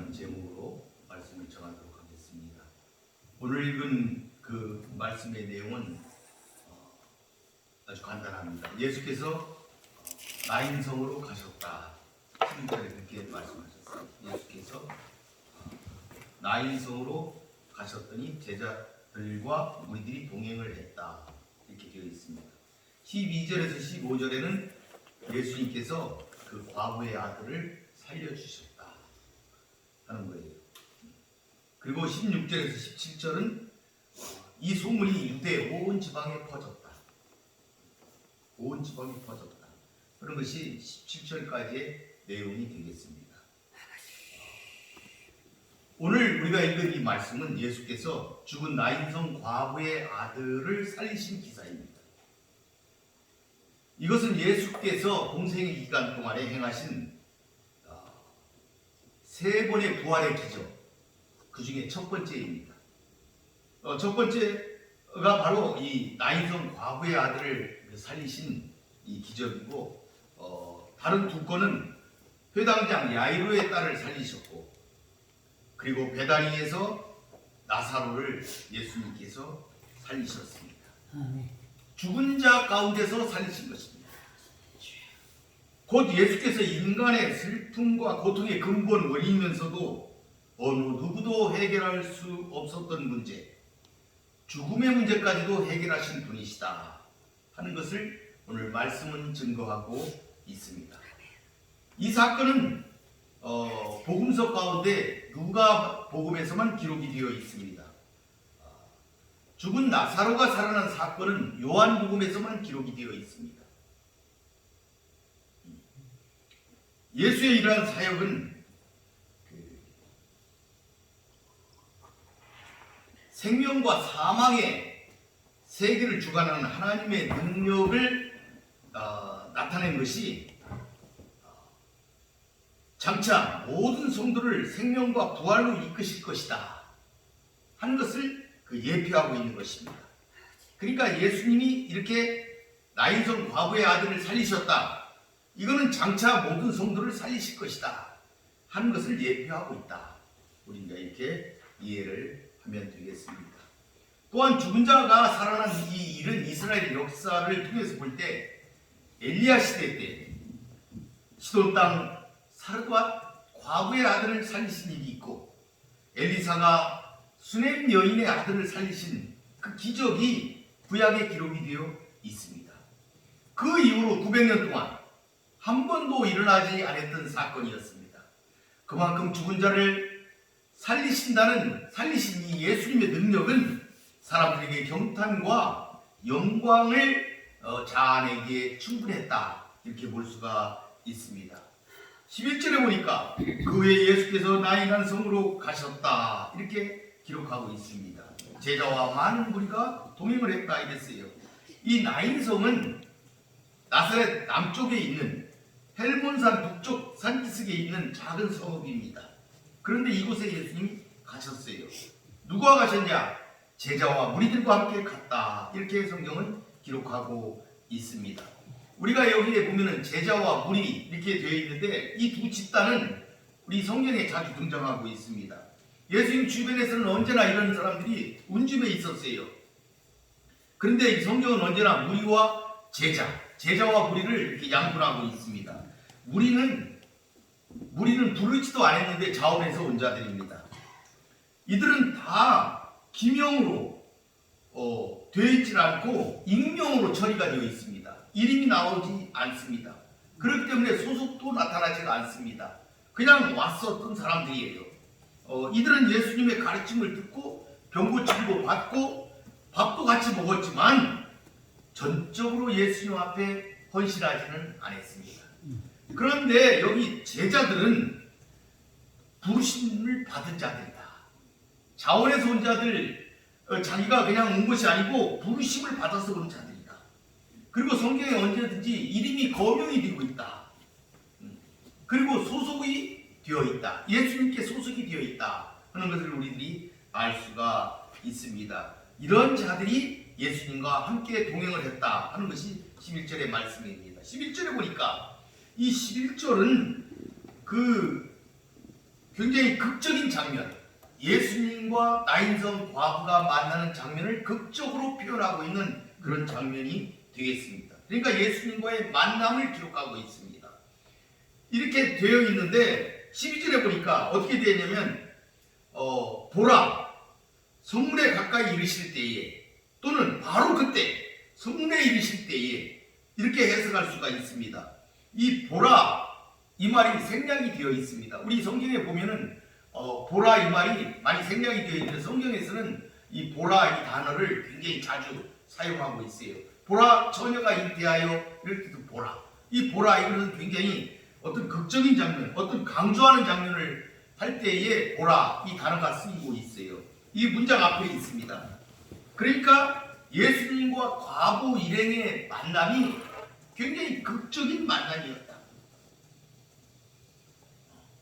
하는 제목으로 말씀을 정하도록 하겠습니다. 오늘 읽은 그 말씀의 내용은 아주 간단합니다. 예수께서 나인성으로 가셨다. 16절에 그렇게 말씀하셨어요. 예수께서 나인성으로 가셨더니 제자들과 우리들이 동행을 했다. 이렇게 되어 있습니다. 12절에서 15절에는 예수님께서 그 과부의 아들을 살려주셨다 하는 거예요. 그리고 16절에서 17절은 이 소문이 유대 온 지방에 퍼졌다. 온 지방에 퍼졌다. 그런 것이 17절까지의 내용이 되겠습니다. 오늘 우리가 읽은 이 말씀은 예수께서 죽은 나인성 과부의 아들을 살리신 기사입니다. 이것은 예수께서 공생의 기간 동안에 행하신 세 번의 부활의 기적, 그 중에 첫 번째입니다. 첫 번째가 바로 이 나인성 과부의 아들을 살리신 이 기적이고, 다른 두 건은 회당장 야이로의 딸을 살리셨고, 그리고 베다니에서 나사로를 예수님께서 살리셨습니다. 죽은 자 가운데서 살리신 것입니다. 곧 예수께서 인간의 슬픔과 고통의 근본 원인이면서도 어느 누구도 해결할 수 없었던 문제, 죽음의 문제까지도 해결하신 분이시다 하는 것을 오늘 말씀은 증거하고 있습니다. 이 사건은 복음서 가운데 누가 복음에서만 기록이 되어 있습니다. 죽은 나사로가 살아난 사건은 요한복음에서만 기록이 되어 있습니다. 예수의 이러한 사역은 생명과 사망의 세계를 주관하는 하나님의 능력을 나타낸 것이 장차 모든 성도를 생명과 부활로 이끄실 것이다 하는 것을 예표하고 있는 것입니다. 그러니까 예수님이 이렇게 나인성 과부의 아들을 살리셨다. 이거는 장차 모든 성도를 살리실 것이다 하는 것을 예표하고 있다. 우리가 이렇게 이해를 하면 되겠습니다. 또한 죽은 자가 살아난 이 일은 이스라엘 역사를 통해서 볼 때 엘리야 시대 때 시돈 땅 사르밧 과부의 아들을 살리신 일이 있고, 엘리사가 수넴 여인의 아들을 살리신 그 기적이 구약에 기록이 되어 있습니다. 그 이후로 900년 동안 한 번도 일어나지 않았던 사건이었습니다. 그만큼 죽은 자를 살리신 이 예수님의 능력은 사람들에게 경탄과 영광을 자아내기에 충분했다, 이렇게 볼 수가 있습니다. 11절에 보니까 그 후에 예수께서 나인한 성으로 가셨다, 이렇게 기록하고 있습니다. 제자와 많은 무리가 동행을 했다 이랬어요. 이 나인성은 나사렛 남쪽에 있는 헬몬산 북쪽 산기슭에 있는 작은 성읍입니다. 그런데 이곳에 예수님이 가셨어요. 누가 가셨냐? 제자와 무리들과 함께 갔다, 이렇게 성경은 기록하고 있습니다. 우리가 여기에 보면은 제자와 무리 이렇게 되어 있는데 이 두 집단은 우리 성경에 자주 등장하고 있습니다. 예수님 주변에서는 언제나 이런 사람들이 운집에 있었어요. 그런데 이 성경은 언제나 무리와 제자와 무리를 이렇게 양분하고 있습니다. 무리는 부르지도 않았는데 자원에서 온 자들입니다. 이들은 다 기명으로 되어 있지 않고 익명으로 처리가 되어 있습니다. 이름이 나오지 않습니다. 그렇기 때문에 소속도 나타나지가 않습니다. 그냥 왔었던 사람들이에요. 이들은 예수님의 가르침을 듣고 병고치기도 받고 밥도 같이 먹었지만 전적으로 예수님 앞에 헌신하지는 않았습니다. 그런데 여기 제자들은 부르심을 받은 자들이다. 자원에서 온 자들, 자기가 그냥 온 것이 아니고 부르심을 받아서 온 자들이다. 그리고 성경에 언제든지 이름이 거명이 되고 있다. 그리고 소속이 되어 있다. 예수님께 소속이 되어 있다 하는 것을 우리들이 알 수가 있습니다. 이런 자들이 예수님과 함께 동행을 했다 하는 것이 11절의 말씀입니다. 11절에 보니까 이 11절은 그 굉장히 극적인 장면, 예수님과 나인성 과부가 만나는 장면을 극적으로 표현하고 있는 그런 장면이 되겠습니다. 그러니까 예수님과의 만남을 기록하고 있습니다. 이렇게 되어 있는데 12절에 보니까 어떻게 되냐면 보라, 성문에 가까이 이르실 때에, 또는 바로 그때 성문에 이르실 때에, 이렇게 해석할 수가 있습니다. 이 보라, 이 말이 생략이 되어 있습니다. 우리 성경에 보면은 보라 이 말이 많이 생략이 되어 있는데, 성경에서는 이 보라 이 단어를 굉장히 자주 사용하고 있어요. 보라 처녀가 잉태하여, 이럴 때도 보라. 이 보라, 이거는 굉장히 어떤 극적인 장면, 어떤 강조하는 장면을 할 때에 보라 이 단어가 쓰이고 있어요. 이 문장 앞에 있습니다. 그러니까 예수님과 과부 일행의 만남이 굉장히 극적인 만남이었다.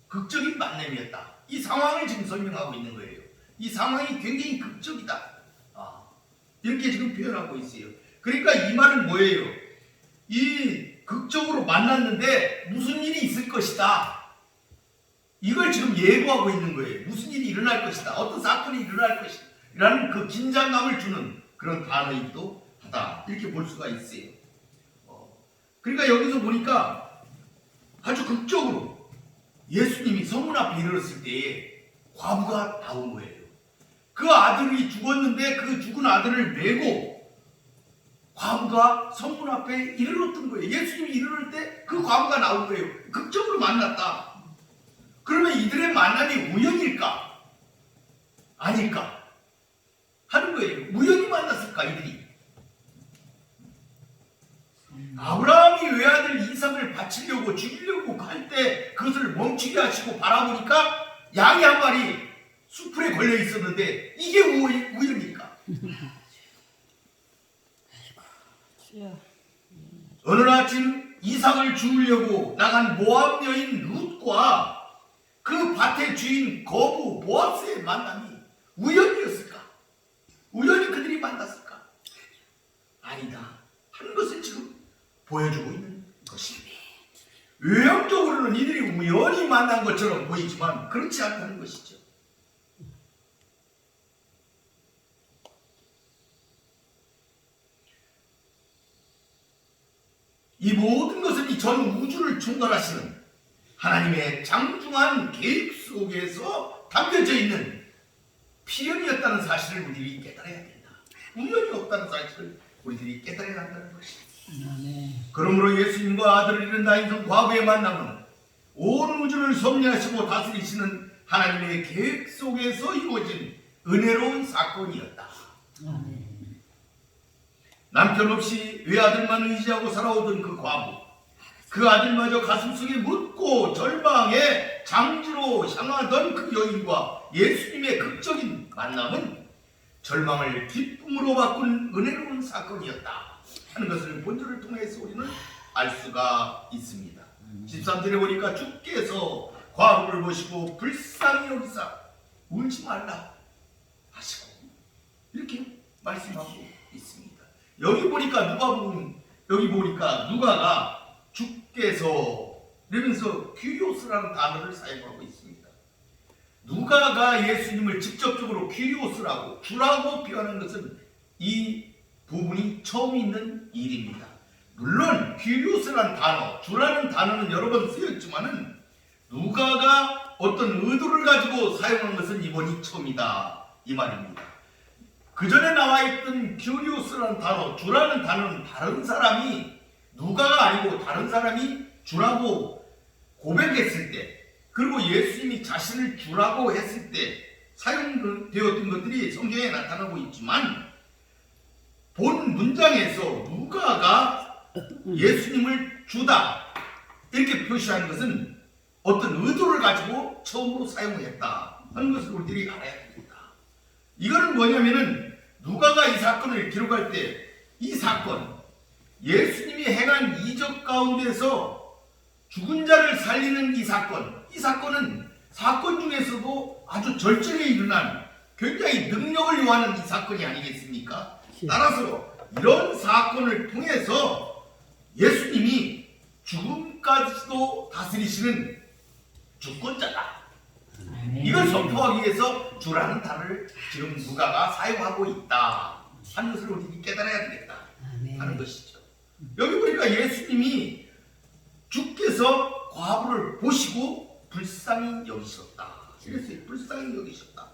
극적인 만남이었다. 이 상황을 지금 설명하고 있는 거예요. 이 상황이 굉장히 극적이다. 이렇게 지금 표현하고 있어요. 그러니까 이 말은 뭐예요? 이 극적으로 만났는데 무슨 일이 있을 것이다. 이걸 지금 예고하고 있는 거예요. 무슨 일이 일어날 것이다. 어떤 사건이 일어날 것이다. 라는 그 긴장감을 주는 그런 단어이기도 하다. 이렇게 볼 수가 있어요. 그러니까 여기서 보니까 아주 극적으로 예수님이 성문 앞에 이르렀을 때에 과부가 나온 거예요. 그 아들이 죽었는데 그 죽은 아들을 메고 과부가 성문 앞에 이르렀던 거예요. 예수님이 이르를 때 그 과부가 나온 거예요. 극적으로 만났다. 그러면 이들의 만남이 우연일까? 아닐까? 하는 거예요. 우연히 만났을까 이들이? 아브라함이 외아들 이삭을 바치려고 죽이려고 할 때 그것을 멈추게 하시고 바라보니까 양이 한 마리 수풀에 걸려 있었는데 이게 우연일까? 어느 아침 이삭을 주우려고 나간 모압 여인 룻과 그 밭의 주인 거부 보아스의 만남이 우연이었을까? 우연히 그들이 만났을까? 아니다 하는 것을 지금 보여주고 있는 것입니다. 외형적으로는 이들이 우연히 만난 것처럼 보이지만 그렇지 않다는 것이죠. 이 모든 것은 이 전 우주를 충돌하시는 하나님의 장중한 계획 속에서 담겨져 있는 필연이었다는 사실을 우리들이 깨달아야 된다. 우연이 없다는 사실을 우리들이 깨달아야 한다는 것입니다. 그러므로 예수님과 아들을 잃은 나인성 과부의 만남은 온 우주를 섭리하시고 다스리시는 하나님의 계획 속에서 이루어진 은혜로운 사건이었다. 남편 없이 외아들만 의지하고 살아오던 그 과부, 그 아들마저 가슴속에 묻고 절망의 장지로 향하던 그 여인과 예수님의 극적인 만남은 절망을 기쁨으로 바꾼 은혜로운 사건이었다 하는 것을 본절을 통해서 우리는 알 수가 있습니다. 13절에 보니까 주께서 과부를 보시고 불쌍히 여기사 울지 말라 하시고 이렇게 말씀하고 있습니다. 여기 보니까 누가가 주께서 이러면서 큐리오스라는 단어를 사용하고 있습니다. 누가가 예수님을 직접적으로 큐리오스라고 주라고 표현하는 것은 이 부분이 처음 있는 일입니다. 물론 큐리오스라는 단어, 주라는 단어는 여러 번 쓰였지만은 누가가 어떤 의도를 가지고 사용한 것은 이번이 처음이다 이 말입니다. 그 전에 나와 있던 큐리오스라는 단어, 주라는 단어는 다른 사람이 누가가 아니고 다른 사람이 주라고 고백했을 때, 그리고 예수님이 자신을 주라고 했을 때 사용되었던 것들이 성경에 나타나고 있지만 본 문장에서 누가가 예수님을 주다 이렇게 표시한 것은 어떤 의도를 가지고 처음으로 사용했다 하는 것을 우리들이 알아야 됩니다. 이거는 뭐냐면은 누가가 이 사건을 기록할 때 이 사건, 예수님이 행한 이적 가운데서 죽은 자를 살리는 이 사건은 사건 중에서도 아주 절정에 일어난 굉장히 능력을 요하는 이 사건이 아니겠습니까? 따라서 이런 사건을 통해서 예수님이 죽음까지도 다스리시는 주권자다 이걸 선포하기 위해서 주라는 단어를 지금 누가가 사용하고 있다 하는 것을 우리가 깨달아야 되겠다 하는 것이죠. 여기 보니까 예수님이 주께서 과부를 보시고 불쌍히 여기셨다. 이랬어요. 불쌍히 여기셨다.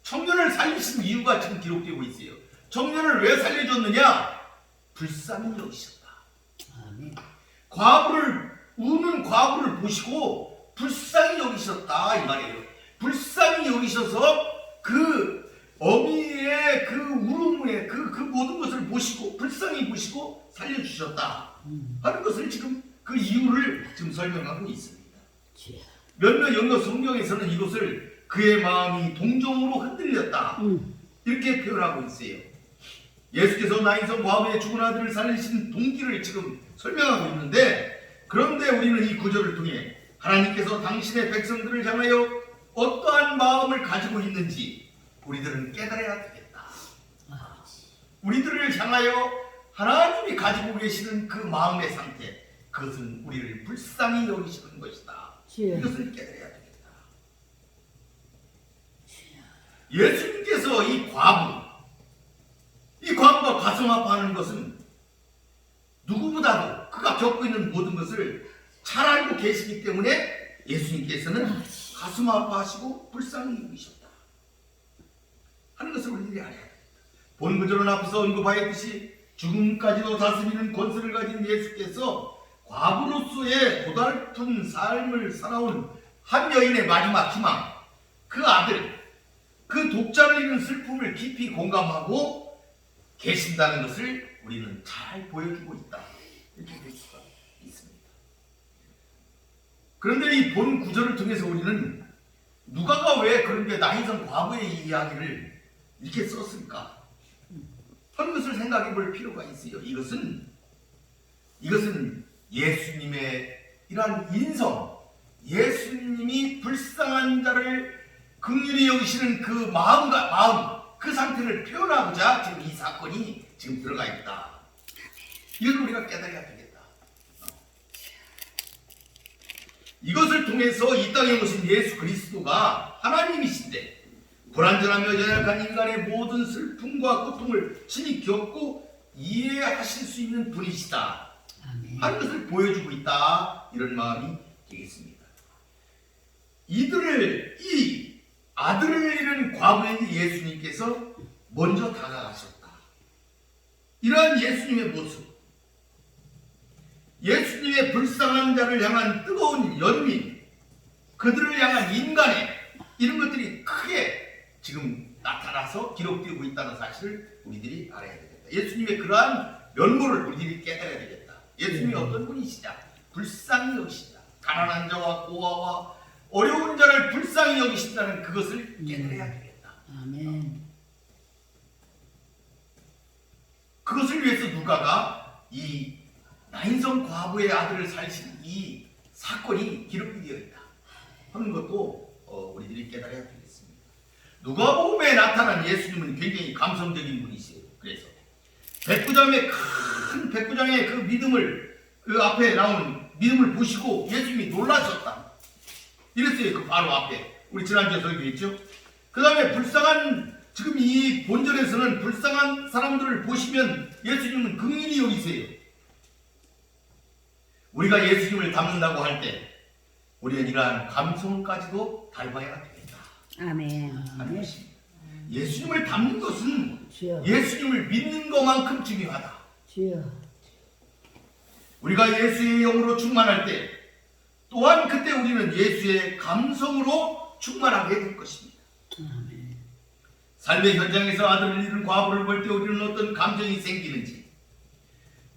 청년을 살리신 이유가 지금 기록되고 있어요. 청년을 왜 살려줬느냐? 불쌍히 여기셨다. 우는 과부를 보시고 불쌍히 여기셨다 이 말이에요. 불쌍히 여기셔서 그 어미의 그 울음의 그 모든 것을 보시고 불쌍히 보시고 살려주셨다 하는 것을 지금 그 이유를 지금 설명하고 있습니다. 몇몇 영역 성경에서는 이것을 그의 마음이 동정으로 흔들렸다 이렇게 표현하고 있어요. 예수께서 나인성 과부의 죽은 아들을 살리신 동기를 지금 설명하고 있는데, 그런데 우리는 이 구절을 통해 하나님께서 당신의 백성들을 향하여 어떠한 마음을 가지고 있는지 우리들은 깨달아야 되겠다. 우리들을 향하여 하나님이 가지고 계시는 그 마음의 상태, 그것은 우리를 불쌍히 여기시는 것이다. 이것을 깨달아야 되겠다. 예수님께서 이 과부가 가슴 아파하는 것은 누구보다도 그가 겪고 있는 모든 것을 잘 알고 계시기 때문에 예수님께서는 가슴 아파하시고 불쌍히 여기셨다 하는 것을 우리들이 알아야 됩니다. 본 구절은 앞에서 언급하였듯이 죽음까지도 다스리는 권세를 가진 예수께서 과부로서의 고달픈 삶을 살아온 한 여인의 마지막 희망, 그 아들, 그 독자를 잃은 슬픔을 깊이 공감하고 계신다는 것을 우리는 잘 보여주고 있다 이렇게 볼 수가 있습니다. 그런데 이 본 구절을 통해서 우리는 누가가 왜 그런데 나인성 과부의 이야기를 이렇게 썼을까 하는 것을 생각해 볼 필요가 있어요. 이것은 예수님의 이러한 인성, 예수님이 불쌍한 자를 긍휼히 여기시는 그 마음, 그 상태를 표현하고자 지금 이 사건이 지금 들어가 있다. 이걸 우리가 깨달아야 되겠다. 이것을 통해서 이 땅에 오신 예수 그리스도가 하나님이신데 불완전하며 연약한 인간의 모든 슬픔과 고통을 친히 겪고 이해하실 수 있는 분이시다 하는 것을 보여주고 있다, 이런 마음이 되겠습니다. 이 아들을 잃은 과부인 예수님께서 먼저 다가가셨다. 이러한 예수님의 모습, 예수님의 불쌍한 자를 향한 뜨거운 연민, 그들을 향한 인간의 이런 것들이 크게 지금 나타나서 기록되고 있다는 사실을 우리들이 알아야 되겠다. 예수님의 그러한 면모를 우리들이 깨달아야 되겠다. 예수님이 어떤 분이시냐? 불쌍히 여기시다. 가난한 자와 고아와 어려운 자를 불쌍히 여기신다는 그것을 깨달아야 되겠다. 아멘. 그것을 위해서 누가가 이 나인성 과부의 아들을 살리신 이 사건이 기록이 되어 있다 하는 것도 우리들이 깨달아야 되겠습니다. 누가복음에 나타난 예수님은 굉장히 감성적인 분이세요. 그래서 큰 백부장의 그 믿음을, 그 앞에 나오는 믿음을 보시고 예수님이 놀라셨다 이랬어요. 그 바로 앞에 우리 지난주에 설교했죠. 그 다음에 지금 이 본절에서는 불쌍한 사람들을 보시면 예수님은 긍휼히 여기세요. 우리가 예수님을 닮는다고 할 때 우리는 이러한 감성까지도 닮아야 되겠다. 아멘. 하는 것입니다. 예수님을 닮는 것은 주여. 예수님을 믿는 것만큼 중요하다. 주여. 우리가 예수의 영으로 충만할 때 또한 그때 우리는 예수의 감성으로 충만하게 될 것입니다. 아멘. 삶의 현장에서 아들을 잃은 과부를 볼 때 우리는 어떤 감정이 생기는지,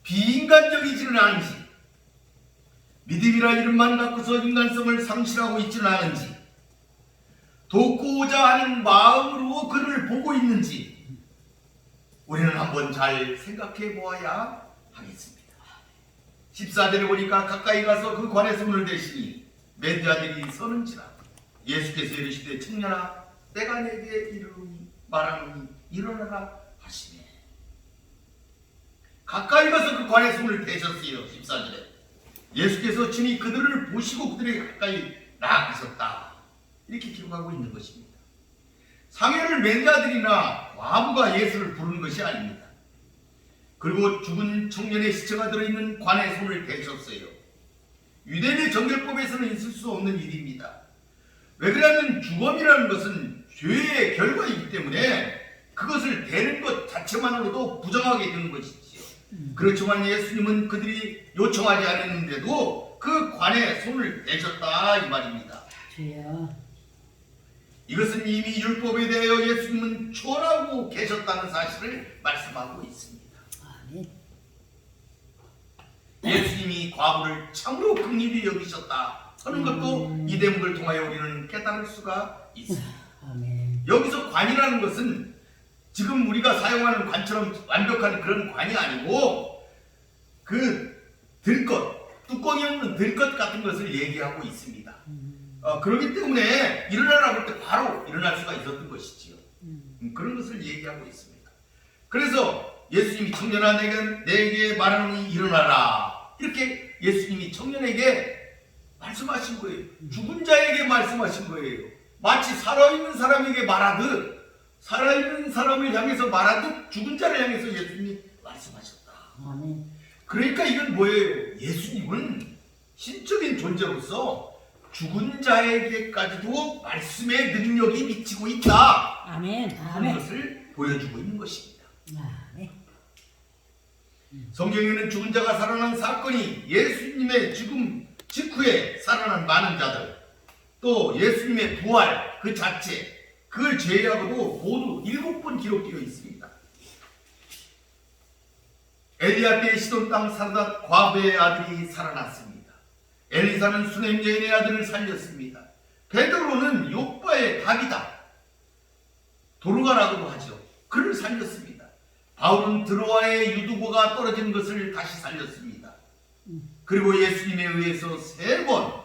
비인간적이지는 않은지, 믿음이라 이름만 갖고서 인간성을 상실하고 있지는 않은지, 돕고자 하는 마음으로 그를 보고 있는지 우리는 한번 잘 생각해 보아야 하겠습니다. 14절에 보니까 가까이 가서 그 관의 손을 대시니 맨 아들이 서는지라 예수께서 이르시되 청년아 때가 내게 이르노니 말하노니 일어나라 하시네. 가까이 가서 그 관의 손을 대셨어요. 14절에 예수께서 친히 그들을 보시고 그들에게 가까이 나아가셨다. 이렇게 기록하고 있는 것입니다. 상해를 맨 자들이나 과부가 예수를 부르는 것이 아닙니다. 그리고 죽은 청년의 시체가 들어있는 관에 손을 대셨어요. 유대인의 정결법에서는 있을 수 없는 일입니다. 왜 그러냐면 주검이라는 것은 죄의 결과이기 때문에 그것을 대는 것 자체만으로도 부정하게 되는 것이지요. 그렇지만 예수님은 그들이 요청하지 않았는데도 그 관에 손을 대셨다 이 말입니다. 주여. 이것은 이미 율법에 대하여 예수님은 초월하고 계셨다는 사실을 말씀하고 있습니다. 아멘. 예수님이 과부를 참으로 긍휼히 여기셨다 하는 것도 이 대목을 통하여 우리는 깨달을 수가 있습니다. 아멘. 여기서 관이라는 것은 지금 우리가 사용하는 관처럼 완벽한 그런 관이 아니고 그 들것, 뚜껑이 없는 들것 같은 것을 얘기하고 있습니다. 그렇기 때문에 일어나라고 할 때 바로 일어날 수가 있었던 것이지요. 그런 것을 얘기하고 있습니다. 그래서 예수님이 청년아 내게 말하노니 일어나라 이렇게 예수님이 청년에게 말씀하신 거예요. 죽은 자에게 말씀하신 거예요. 마치 살아있는 사람에게 말하듯 살아있는 사람을 향해서 말하듯 죽은 자를 향해서 예수님이 말씀하셨다. 아멘. 그러니까 이건 뭐예요? 예수님은 신적인 존재로서 죽은 자에게까지도 말씀의 능력이 미치고 있다. 아멘. 그런 아멘. 것을 보여주고 있는 것입니다. 아멘. 성경에는 죽은 자가 살아난 사건이 예수님의 죽음 직후에 살아난 많은 자들 또 예수님의 부활 그 자체 그걸 제외하고도 모두 7번 기록되어 있습니다. 엘리야 때 시돈 땅 살던 과부의 아들이 살아났습니다. 엘리사는 수넴 여인의 아들을 살렸습니다. 베드로는 욥바의 닭이다. 도르가라고도 하죠. 그를 살렸습니다. 바울은 드로아의 유두보가 떨어진 것을 다시 살렸습니다. 그리고 예수님에 의해서 3번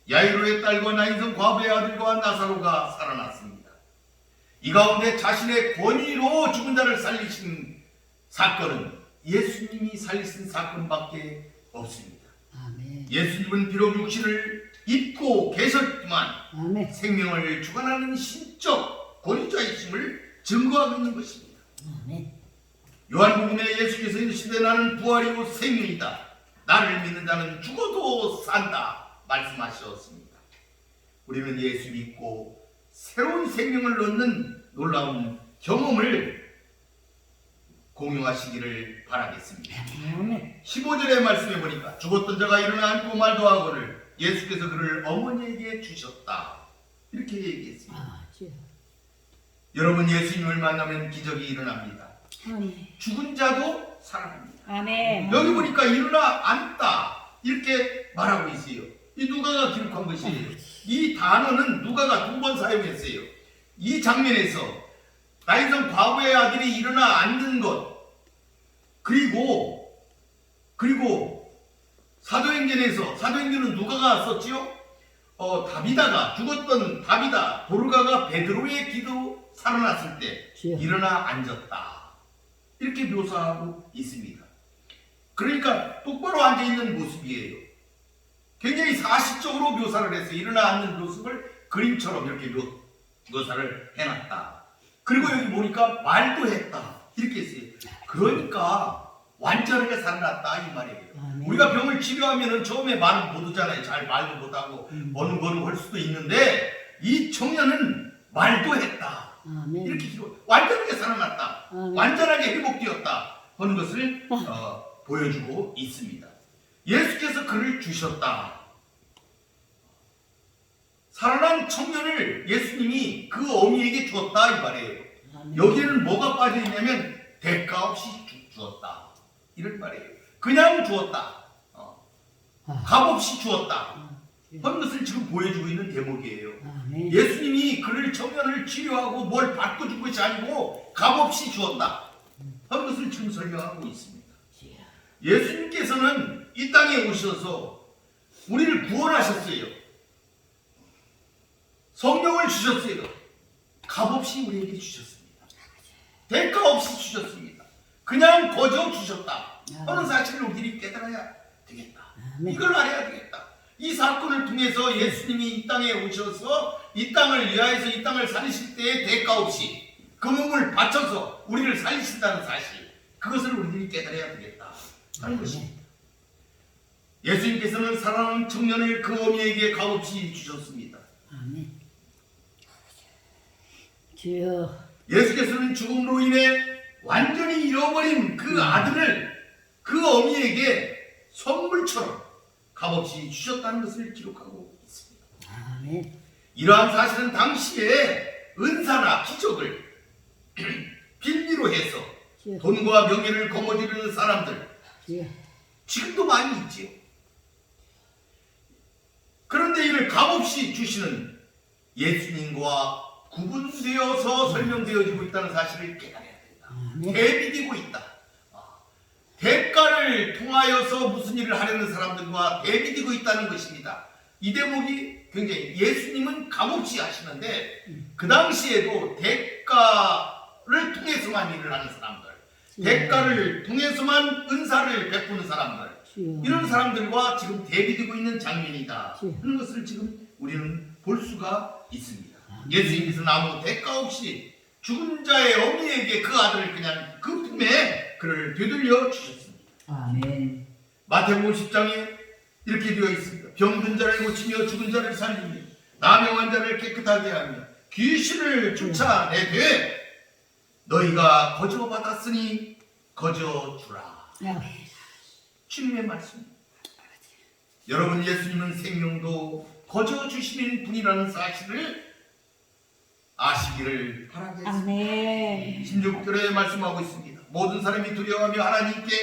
야이로의 딸과 나인성 과부의 아들과 나사로가 살아났습니다. 이 가운데 자신의 권위로 죽은 자를 살리신 사건은 예수님이 살리신 사건밖에 없습니다. 아멘. 예수님은 비록 육신을 입고 계셨지만 아멘. 생명을 주관하는 신적 권위자이심을 증거하고 있는 것입니다. 아멘. 요한복음에 예수께서 이르시되 나는 부활이고 생명이다. 나를 믿는 자는 죽어도 산다 말씀하셨습니다. 우리는 예수 믿고 새로운 생명을 얻는 놀라운 경험을 공유하시기를 바라겠습니다. 아멘. 15절의 말씀에 보니까 죽었던 자가 일어나 앉고 말도 하거늘 예수께서 그를 어머니에게 주셨다. 이렇게 얘기했습니다. 아, 주여. 여러분 예수님을 만나면 기적이 일어납니다. 아멘. 죽은 자도 살아납니다. 아멘. 여기 보니까 일어나 앉다 이렇게 말하고 있어요. 이 누가가 기록한 것이에요. 이 단어는 누가가 2번 사용했어요. 이 장면에서 나인성 과부의 아들이 일어나 앉는 것 그리고 사도행전은 누가가 썼지요? 다비다가 죽었던 다비다 도르가가 베드로의 기도 살아났을 때 주여. 일어나 앉았다 이렇게 묘사하고 있습니다. 그러니까 똑바로 앉아있는 모습이에요. 굉장히 사실적으로 묘사를 해서 일어나 앉는 모습을 그림처럼 이렇게 묘사를 해놨다. 그리고 여기 보니까 말도 했다 이렇게 했어요. 그러니까 완전하게 살아났다 이 말이에요. 아멘. 우리가 병을 치료하면은 처음에 말을 못 하잖아요. 잘 말도 못하고 버는 할 수도 있는데 이 청년은 말도 했다. 아멘. 이렇게 기록 완전하게 살아났다. 아멘. 완전하게 회복되었다 하는 것을 보여주고 있습니다. 예수께서 그를 주셨다. 살아난 청년을 예수님이 그 어미에게 주었다 이 말이에요. 아멘. 여기에는 뭐가 빠져 있냐면 대가 없이 주었다 이런 말이에요. 그냥 주었다. 값 없이 주었다 하는 것을 지금 보여주고 있는 대목이에요. 아멘. 예수님이 그를 청년을 치료하고 뭘 받고 준 것이 아니고 값 없이 주었다 하는 것을 지금 설명하고 있습니다. 주여. 예수님께서는 이 땅에 오셔서 우리를 구원하셨어요. 성령을 주셨어요. 값 없이 우리에게 주셨습니다. 대가 없이 주셨습니다. 그냥 거저 주셨다 하는 사실을 우리들이 깨달아야 되겠다. 아멘. 이걸 알아야 되겠다. 이 사건을 통해서 예수님이 이 땅에 오셔서 이 땅을 위하여서 이 땅을 살리실 때에 대가 없이 그 몸을 바쳐서 우리를 살리신다는 사실, 그것을 우리들이 깨달아야 되겠다 하는 것입니다. 예수님께서는 사랑하는 청년을 그 어미에게 값없이 주셨습니다. 아멘. 주여. 예수께서는 죽음으로 인해 완전히 잃어버린 그 아들을 그 어미에게 선물처럼 값없이 주셨다는 것을 기록하고 있습니다. 아멘. 이러한 사실은 당시에 은사나 기적을 빌미로 해서 주여. 돈과 명예를 거머쥐는 사람들 주여. 지금도 많이 있지요. 그런데 이를 값없이 주시는 예수님과 구분되어서 설명되어지고 있다는 사실을 깨달아야 된다. 아멘. 대비되고 있다. 대가를 통하여서 무슨 일을 하려는 사람들과 대비되고 있다는 것입니다. 이 대목이 굉장히, 예수님은 값없이 하시는데 그 당시에도 대가를 통해서만 일을 하는 사람들, 대가를 통해서만 은사를 베푸는 사람들, 주여. 이런 사람들과 지금 대비되고 있는 장면이다 주여. 하는 것을 지금 우리는 볼 수가 있습니다. 예수님께서는 아무 대가 없이 죽은 자의 어미에게 그 아들을 그냥 그 품에 그를 되돌려 주셨습니다. 아멘. 마태복음 10장에 이렇게 되어 있습니다. 병든 자를 고치며 죽은 자를 살리며 나병한 자를 깨끗하게 하며 귀신을 쫓아내되 너희가 거저 받았으니 거저 주라. 아멘. 주님의 말씀입니다. 여러분, 예수님은 생명도 거저 주시는 분이라는 사실을 아시기를 바라겠습니다. 아멘. 16절에 말씀하고 있습니다. 모든 사람이 두려워하며 하나님께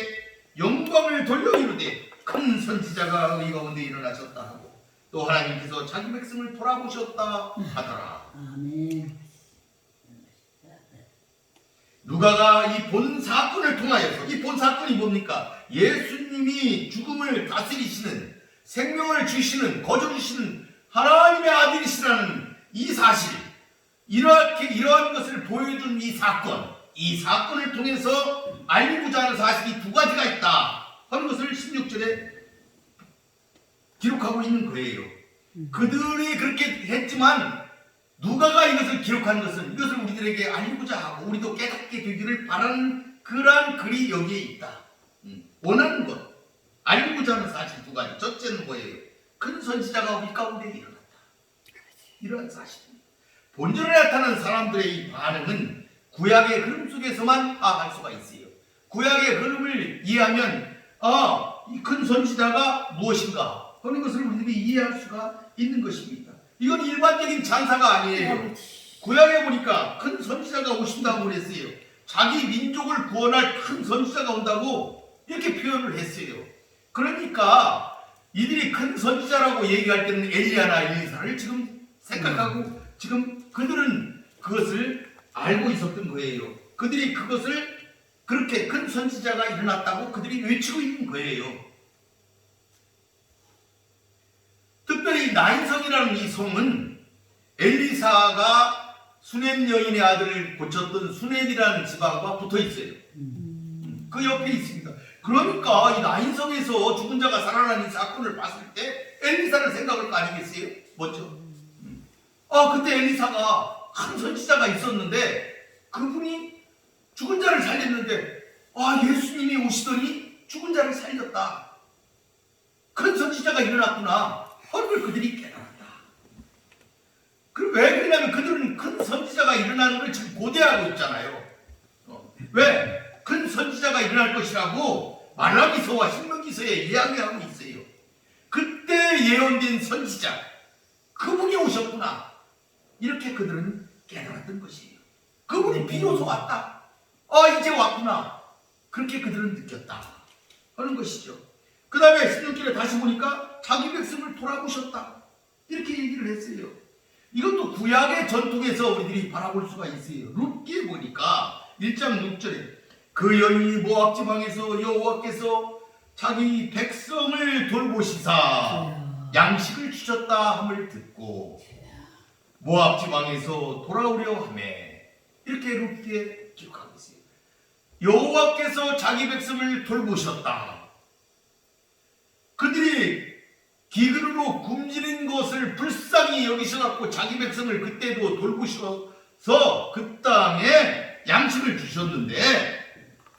영광을 돌려 이르되 큰 선지자가 우리 가운데 일어나셨다 하고 또 하나님께서 자기 백성을 돌아보셨다 하더라. 아멘. 누가가 이 본 사건을 통하여서, 이 본 사건이 뭡니까? 예수님이 죽음을 다스리시는, 생명을 주시는, 거저 주시는 하나님의 아들이시라는 이 사실, 이러한 것을 보여준 이 사건을 통해서 알리고자 하는 사실이 두 가지가 있다 하는 것을 16절에 기록하고 있는 거예요. 그들이 그렇게 했지만 누가가 이것을 기록한 것은 이것을 우리들에게 알리고자 하고 우리도 깨닫게 되기를 바라는 그러한 글이 여기에 있다. 원하는 것, 알리고자 하는 사실 두 가지. 첫째는 뭐예요? 큰 선지자가 우리 가운데 일어났다. 이러한 사실입니다. 본전에 나타난 사람들의 이 반응은 구약의 흐름 속에서만 파악할 수가 있어요. 구약의 흐름을 이해하면 이 큰 선지자가 무엇인가 하는 것을 우리들이 이해할 수가 있는 것입니다. 이건 일반적인 찬사가 아니에요. 구약에 보니까 큰 선지자가 오신다고 그랬어요. 자기 민족을 구원할 큰 선지자가 온다고 이렇게 표현을 했어요. 그러니까 이들이 큰 선지자라고 얘기할 때는 엘리야나 엘리사를 지금 생각하고 지금 그들은 그것을 알고 있었던 거예요. 그들이 그것을 그렇게 큰 선지자가 일어났다고 그들이 외치고 있는 거예요. 특별히 나인성이라는 이 성은 엘리사가 수넴 여인의 아들을 고쳤던 수넴이라는 지방과 붙어 있어요. 그 옆에 있습니다. 그러니까 이 나인성에서 죽은 자가 살아나는 사건을 봤을 때 엘리사를 생각할 거 아니겠어요? 먼저. 그때 엘리사가 큰 선지자가 있었는데 그분이 죽은 자를 살렸는데 예수님이 오시더니 죽은 자를 살렸다. 큰 선지자가 일어났구나. 그걸 그들이 깨달았다. 왜 그러냐면 그들은 큰 선지자가 일어나는 걸 지금 고대하고 있잖아요. 왜? 큰 선지자가 일어날 것이라고 말라기서와 신명기서에 이야기하고 있어요. 그때 예언된 선지자, 그분이 오셨구나. 이렇게 그들은 깨달았던 것이에요. 그분이 비로소 왔다. 이제 왔구나. 그렇게 그들은 느꼈다 하는 것이죠. 그 다음에 16절에 다시 보니까 자기 백성을 돌아보셨다. 이렇게 얘기를 했어요. 이것도 구약의 전통에서 우리들이 바라볼 수가 있어요. 룻기에 보니까 1장 6절에 그 여인이 모압 지방에서 여호와께서 자기 백성을 돌보시사 양식을 주셨다 함을 듣고 모압 지방에서 돌아오려 하매 이렇게 룻기에 기록하고 있어요. 여호와께서 자기 백성을 돌보셨다. 그들이 기근으로 굶주린 것을 불쌍히 여기셔갖고 자기 백성을 그때도 돌보셔서 그 땅에 양식을 주셨는데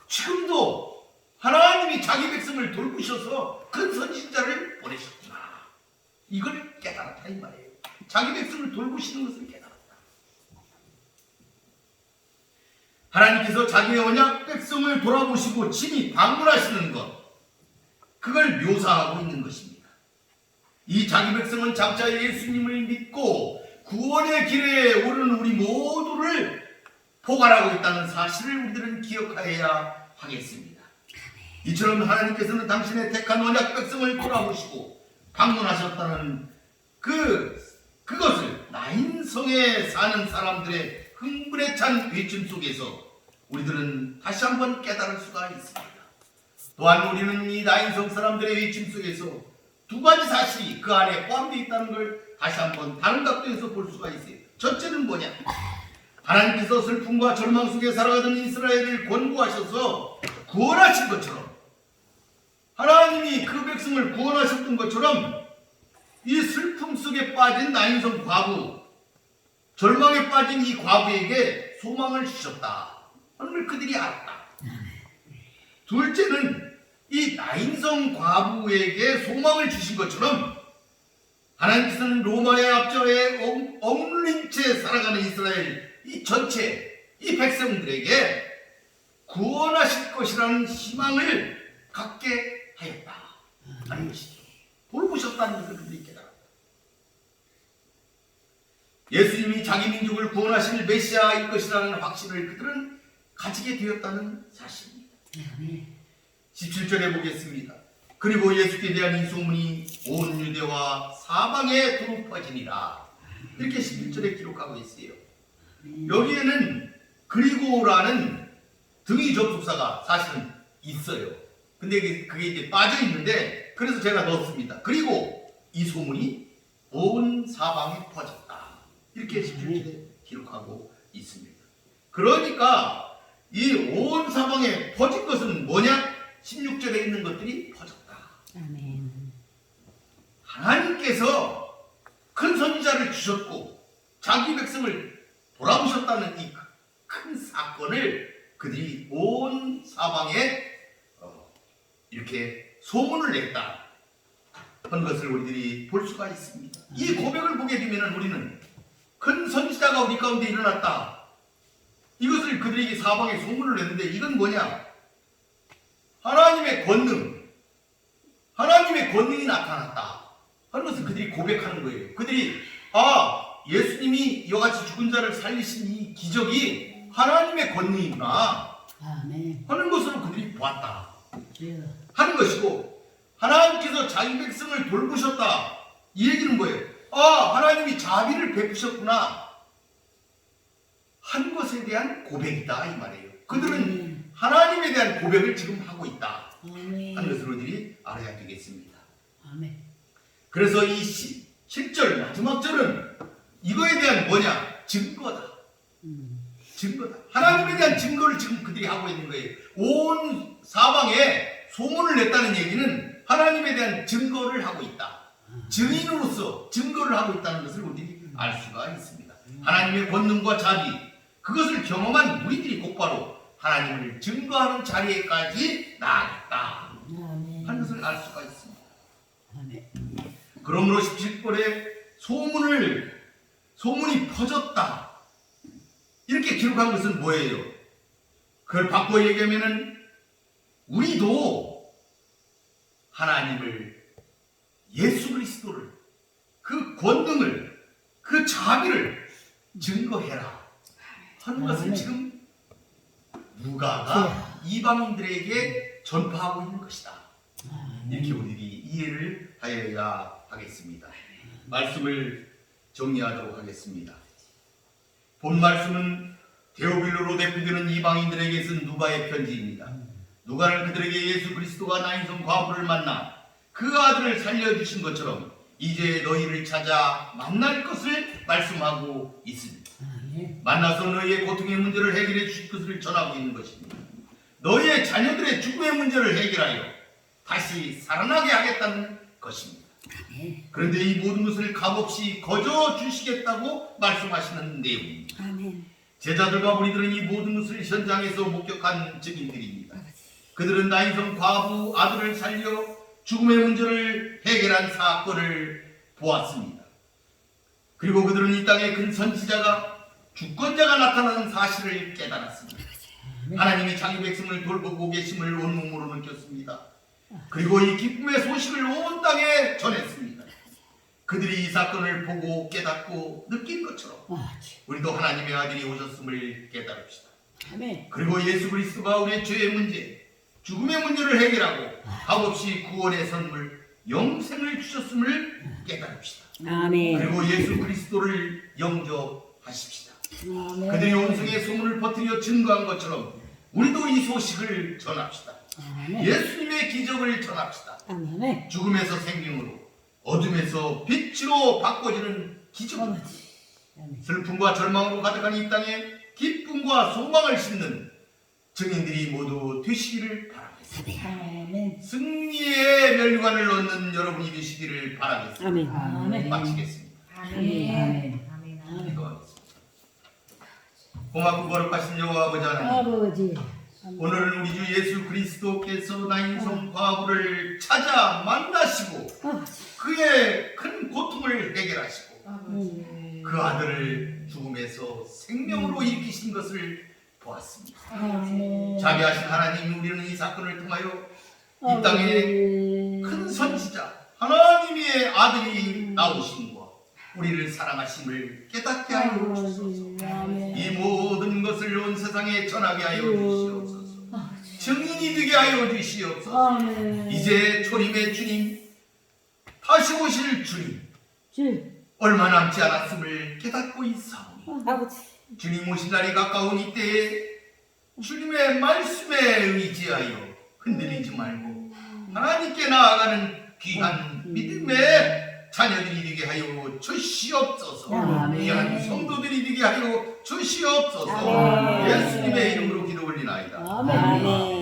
지금도 하나님이 자기 백성을 돌보셔서 큰 선지자를 보내셨구나. 이걸 깨달았다 이 말이에요. 자기 백성을 돌보시는 것을 깨달았다. 하나님께서 자기의 언약 백성을 돌아보시고 친히 방문하시는 것, 그걸 묘사하고 있는 것입니다. 이 자기 백성은 장차 예수님을 믿고 구원의 길에 오르는 우리 모두를 포괄하고 있다는 사실을 우리들은 기억하여야 하겠습니다. 이처럼 하나님께서는 당신의 택한 언약 백성을 돌아보시고 방문하셨다는 그것을 나인성에 사는 사람들의 흥분에 찬 외침 속에서 우리들은 다시 한번 깨달을 수가 있습니다. 또한 우리는 이 나인성 사람들의 외침 속에서 두 가지 사실이 그 안에 포함되어 있다는 걸 다시 한번 다른 각도에서 볼 수가 있어요. 첫째는 뭐냐? 하나님께서 슬픔과 절망 속에 살아가던 이스라엘을 권고하셔서 구원하신 것처럼, 하나님이 그 백성을 구원하셨던 것처럼 이 슬픔 속에 빠진 나인성 과부, 절망에 빠진 이 과부에게 소망을 주셨다 하는 걸 그들이 알았다. 둘째는 이 나인성 과부에게 소망을 주신 것처럼 하나님께서는 로마의 압제에 억눌린 채 살아가는 이스라엘 이 전체 이 백성들에게 구원하실 것이라는 희망을 갖게 하였다 하는 것이죠. 돌보셨다는 것을 그들이 깨달았다. 예수님이 자기 민족을 구원하실 메시아일 것이라는 확신을 그들은 가지게 되었다는 사실입니다. 17절에 보겠습니다. 그리고 예수께 대한 이 소문이 온 유대와 사방에 두루 퍼지니라. 이렇게 11절에 기록하고 있어요. 여기에는 그리고라는 등위 접속사가 사실은 있어요. 근데 그게 이제 빠져 있는데 그래서 제가 넣었습니다. 그리고 이 소문이 온 사방에 퍼졌다. 이렇게 17절에 기록하고 있습니다. 그러니까 이 온 사방에 퍼진 것은 뭐냐? 16절에 있는 것들이 퍼졌다. 아멘. 하나님께서 큰 선지자를 주셨고 자기 백성을 돌아보셨다는 이 큰 사건을 그들이 온 사방에 이렇게 소문을 냈다 하는 것을 우리들이 볼 수가 있습니다. 이 고백을 보게 되면 우리는 큰 선지자가 우리 가운데 일어났다. 이것을 그들에게 사방에 소문을 냈는데 이건 뭐냐? 하나님의 권능이 나타났다 하는 것을 그들이 고백하는 거예요. 그들이 예수님이 이와같이 죽은 자를 살리신 이 기적이 하나님의 권능이구나 아멘. 하는 것으로 그들이 보았다 예. 하는 것이고, 하나님께서 자기 백성을 돌보셨다 이 얘기는 뭐예요? 하나님이 자비를 베푸셨구나 한 것에 대한 고백이다 이 말이에요. 그들은 하나님에 대한 고백을 지금 하고 있다 하는 것을 우리들이 알아야 되겠습니다. 아멘. 그래서 이 7절 마지막 절은 이거에 대한 뭐냐? 증거다. 증거다. 하나님에 대한 증거를 지금 그들이 하고 있는 거예요. 온 사방에 소문을 냈다는 얘기는 하나님에 대한 증거를 하고 있다. 증인으로서 증거를 하고 있다는 것을 우리들이 알 수가 있습니다. 하나님의 권능과 자비, 그것을 경험한 우리들이 곧바로 하나님을 증거하는 자리에까지 나아갔다 하는 것을 알 수가 있습니다. 그러므로 17절에 소문이 퍼졌다 이렇게 기록한 것은 뭐예요? 그걸 바꿔 얘기하면은 우리도 하나님을, 예수 그리스도를, 그 권능을, 그 자비를 증거해라 하는 것을 지금 누가가 이방인들에게 전파하고 있는 것이다. 이렇게 우리들이 이해를 하여야 하겠습니다. 말씀을 정리하도록 하겠습니다. 본 말씀은 데오빌로로 대표되는 이방인들에게 쓴 누가의 편지입니다. 누가는 그들에게 예수 그리스도가 나인성 과부를 만나 그 아들을 살려주신 것처럼 이제 너희를 찾아 만날 것을 말씀하고 있습니다. 만나서 너희의 고통의 문제를 해결해 주실 것을 전하고 있는 것입니다. 너희의 자녀들의 죽음의 문제를 해결하여 다시 살아나게 하겠다는 것입니다. 아멘. 그런데 이 모든 것을 값없이 거저 주시겠다고 말씀하시는 내용입니다. 아멘. 제자들과 우리들은 이 모든 것을 현장에서 목격한 증인들입니다. 그들은 나인성 과부 아들을 살려 죽음의 문제를 해결한 사건을 보았습니다. 그리고 그들은 이 땅에 큰 선지자가 주권자가 나타나는 사실을 깨달았습니다. 하나님이 자기 백성을 돌보고 계심을 온몸으로 느꼈습니다. 그리고 이 기쁨의 소식을 온 땅에 전했습니다. 그들이 이 사건을 보고 깨닫고 느낀 것처럼 우리도 하나님의 아들이 오셨음을 깨달읍시다. 아멘. 그리고 예수 그리스도가 우리의 죄의 문제, 죽음의 문제를 해결하고 값없이 구원의 선물, 영생을 주셨음을 깨달읍시다. 아멘. 그리고 예수 그리스도를 영접하십시다. 아멘. 그들이 온성의 소문을 퍼뜨려 증거한 것처럼 우리도 이 소식을 전합시다. 아멘. 예수님의 기적을 전합시다. 아멘. 죽음에서 생명으로, 어둠에서 빛으로 바꿔지는 기적. 아멘. 슬픔과 절망으로 가득한 이 땅에 기쁨과 소망을 심는 증인들이 모두 되시기를 바라겠습니다. 아멘. 승리의 멸관을 얻는 여러분이 되시기를 바라겠습니다. 아멘. 아멘. 마치겠습니다. 아멘. 기도하겠습니다. 고맙고 거룩하신 여호와 아버지 하나님, 아버지. 오늘은 우리 주 예수 그리스도께서 나인성 과부를 찾아 만나시고 그의 큰 고통을 해결하시고 그 아들을 죽음에서 생명으로 일으키신 것을 보았습니다. 아멘. 자비하신 하나님, 우리는 이 사건을 통하여 이 땅에 큰 선지자 하나님의 아들이 나오심과 우리를 사랑하심을 깨닫게 하여 주소서. 이 모든 것을 온 세상에 전하게 하여 주시옵소서. 증인이 되게 하여 주시옵소서. 아멘. 이제 초림의 주님, 다시 오실 주님, 얼마 남지 않았음을 깨닫고 있사오니 아버지. 주님 오실 날이 가까운 이때에 주님의 말씀에 의지하여 흔들리지 말고 하나님께 나아가는 귀한 믿음의 자녀들이 되게 하여 주시옵소서. 아멘. 귀한 성도들이 되게 하여 주시옵소서. 아멘. 예수님의 이름으로 기도 올리나이다. 아멘. 아멘.